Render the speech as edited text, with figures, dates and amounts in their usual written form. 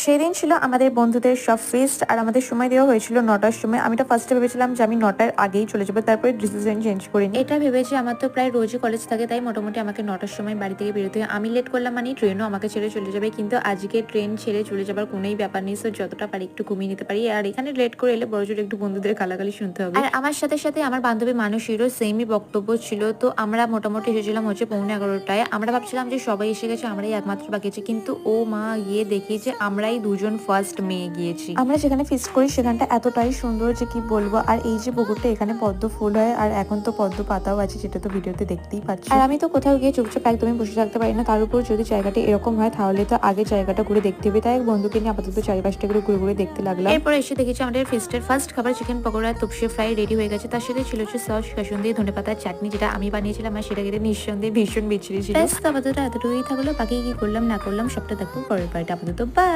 সেদিন ছিল আমাদের বন্ধুদের সব ফিস্ট আর আমাদের সময় দেওয়া হয়েছিল 9টার সময়। আমি তো ফার্স্টে ভেবেছিলাম যে আমি 9টার আগেই চলে যাবো, তারপরে ডিসিশন চেঞ্জ করিনি। এটা ভেবেছি আমার তো প্রায় রোজই কলেজ থাকে, তাই মোটামুটি আমাকে 9টার সময় বাড়ি থেকে বেরোতে হয়। আমি লেট করলাম মানে ট্রেনও আমাকে ছেড়ে চলে যাবে, কিন্তু আজকে ট্রেন ছেড়ে চলে যাবার কোনোই ব্যাপার নেই। সো যতটা পারি একটু ঘুমিয়ে নিতে পারি, আর এখানে লেট করে এলে বড়জোর একটু বন্ধুদের গালাগালি শুনতে হবে। আর আমার সাথে সাথে আমার বান্ধবী মানুষেরও সেমই বক্তব্য ছিল। তো আমরা মোটামুটি এসেছিলাম হচ্ছে 11:15টায়। আমরা ভাবছিলাম যে সবাই এসে গেছে, আমরাই একমাত্র বাকি আছি, কিন্তু ও মা গিয়ে দেখি যে আমরাই দুজন ফার্স্ট মেয়ে গিয়েছি। আমরা যেখানে ফিস্ট করি সেখানটা এতটাই সুন্দর যে কি বলবো। আর এই যে পুকুরটা, এখানে পদ্ম ফুল হয়, আর এখন তো পদ্ম পাতাও আছে, যেটা তো ভিডিওতে দেখতেই পাচ্ছি। আর আমি তো কোথাও গিয়ে চুপচাপ একদমই বসে থাকতে পারি না, তার উপর যদি জায়গাটা এরকম হয় তাহলে তো আগে জায়গাটা ঘুরে দেখতে হবে। তাই বন্ধুকে নিয়ে আপাতত চারিপাশটা করে ঘুরে ঘুরে দেখতে লাগলাম। এরপর এসে দেখেছি আমাদের ফিস্টের ফার্স্ট খাবার চিকেন পকোড়া তপসে ফ্রাই রেডি হয়ে গেছে। তার সাথে ছিল হচ্ছে সস, কাসুন্দি, ধনেপাতার চাটনি, যেটা আমি বানিয়েছিলাম, আর সেটা খেতে নিঃসন্দেহে ভীষণ বিচ্ছিরি ছিল। আপাতত এতটুকুই থাকলো, বাকি কি করলাম না করলাম সবটা দেখো পরের পার্টে। আপাতত বাই।